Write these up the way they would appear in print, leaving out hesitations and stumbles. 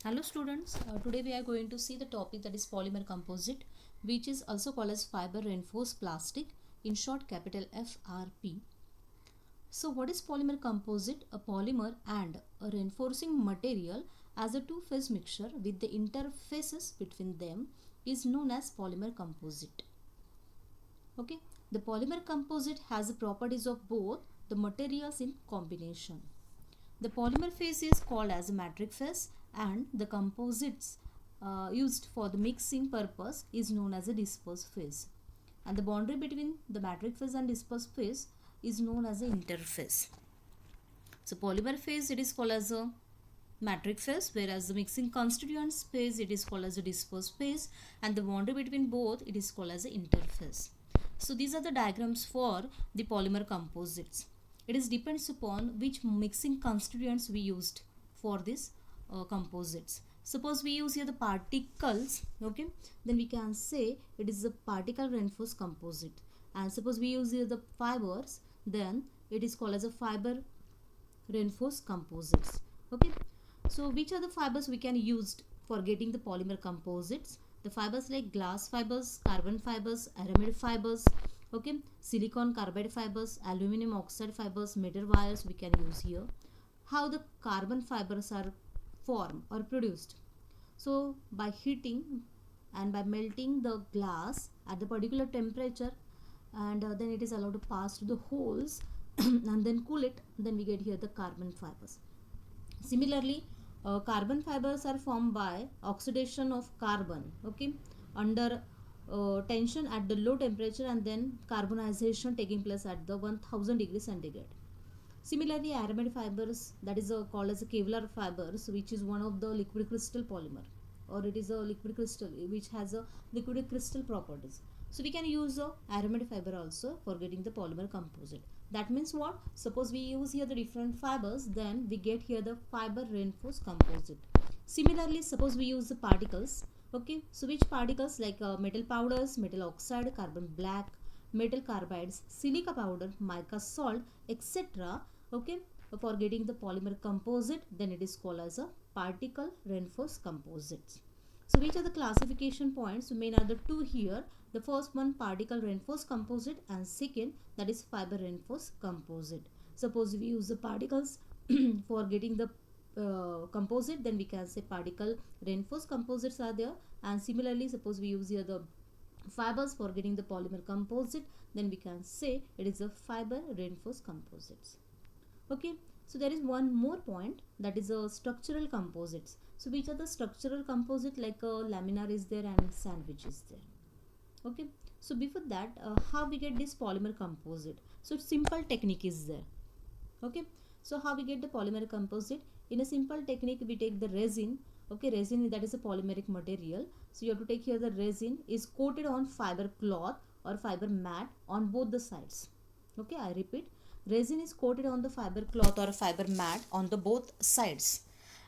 Hello students, today we are going to see the topic that is polymer composite, which is also called as fiber reinforced plastic, in short capital FRP. So what is polymer composite? A polymer and a reinforcing material as a two-phase mixture with the interfaces between them is known as polymer composite. Okay, the polymer composite has the properties of both the materials in combination. The polymer phase is called as a matrix phase, and the composites used for the mixing purpose is known as a disperse phase. And the boundary between the matrix phase and disperse phase is known as the interface. So polymer phase, it is called as a matrix phase, whereas the mixing constituents phase, it is called as a disperse phase, and the boundary between both, it is called as the interface. So these are the diagrams for the polymer composites. It is depends upon which mixing constituents we used for this composites. Suppose we use here the particles, okay, then we can say it is a particle reinforced composite. And suppose we use here the fibers, then it is called as a fiber reinforced composites. Okay, so which are the fibers we can use for getting the polymer composites? The fibers like glass fibers, carbon fibers, aramid fibers, okay, silicon carbide fibers, aluminum oxide fibers, metal wires we can use here. How the carbon fibers are formed or produced? So by heating and by melting the glass at the particular temperature, and then it is allowed to pass through the holes and then cool it, then we get here the carbon fibers. Similarly, carbon fibers are formed by oxidation of carbon, okay, under tension at the low temperature, and then carbonization taking place at the 1000 degrees centigrade. Similarly, aramid fibers, that is called as a Kevlar fibers, which is one of the liquid crystal polymer, or it is a liquid crystal which has a liquid crystal properties. So we can use a aramid fiber also for getting the polymer composite. That means what? Suppose we use here the different fibers, then we get here the fiber reinforced composite. Similarly, suppose we use the particles, okay, so which particles like metal powders, metal oxide, carbon black, metal carbides, silica powder, mica salt, etc. Okay, for getting the polymer composite, then it is called as a particle reinforced composites. So which are the classification points? Main are the two here. The first one, particle reinforced composite, and second, that is fiber reinforced composite. Suppose we use the particles for getting the composite, then we can say particle reinforced composites are there. And similarly, suppose we use here the fibers for getting the polymer composite, then we can say it is a fiber reinforced composites. Okay, so there is one more point, that is a structural composites. So which are the structural composite? Like laminar is there and sandwich is there. Okay, so before that, how we get this polymer composite? So simple technique is there. Okay, so how we get the polymer composite? In a simple technique, we take the resin. Okay, resin, that is a polymeric material. So you have to take here the resin is coated on fiber cloth or fiber mat on both the sides. Okay, I repeat, resin is coated on the fiber cloth or fiber mat on the both sides,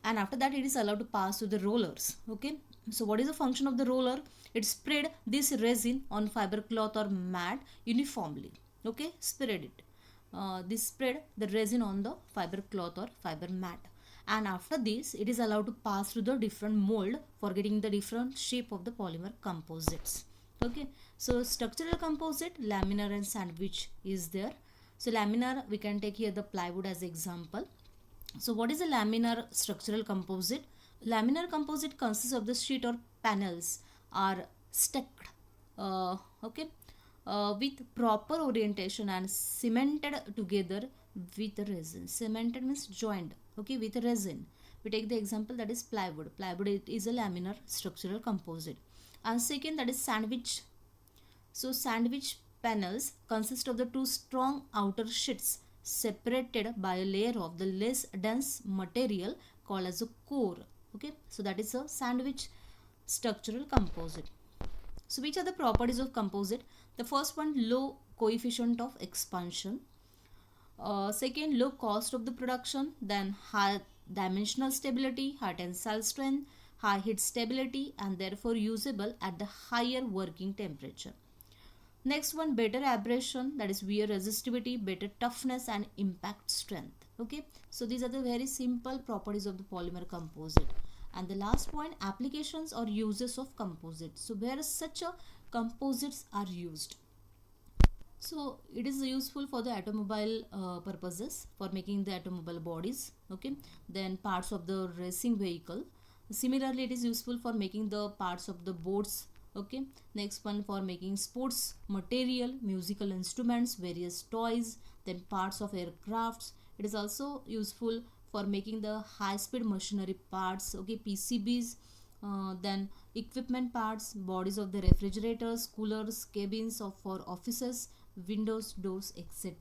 and after that it is allowed to pass through the rollers. Okay, so what is the function of the roller? It spread this resin on fiber cloth or mat uniformly. Okay, spread it. This spread the resin on the fiber cloth or fiber mat, and after this it is allowed to pass through the different mold for getting the different shape of the polymer composites. Okay, so structural composite, laminar and sandwich is there. So laminar, we can take here the plywood as example. So what is a laminar structural composite? Laminar composite consists of the sheet or panels are stacked, okay, with proper orientation and cemented together with resin. Cemented means joined, okay, with resin. We take the example that is plywood. Plywood, it is a laminar structural composite. And second, that is sandwich. So sandwich panels consist of the two strong outer sheets separated by a layer of the less dense material called as a core. Okay, so that is a sandwich structural composite. So which are the properties of composite? The first one, low coefficient of expansion. Second, low cost of the production. Then high dimensional stability, high tensile strength, high heat stability, and therefore usable at the higher working temperature. Next one, better abrasion, that is wear resistivity, better toughness and impact strength. Okay, so these are the very simple properties of the polymer composite. And the last point, applications or uses of composites. So where such a composites are used. So it is useful for the automobile purposes, for making the automobile bodies. Okay, then parts of the racing vehicle. Similarly, it is useful for making the parts of the boats. Okay, next one, for making sports material, musical instruments, various toys, then parts of aircrafts. It is also useful for making the high speed machinery parts. Okay, PCBs, then equipment parts, bodies of the refrigerators, coolers, cabins of for offices, windows, doors, etc.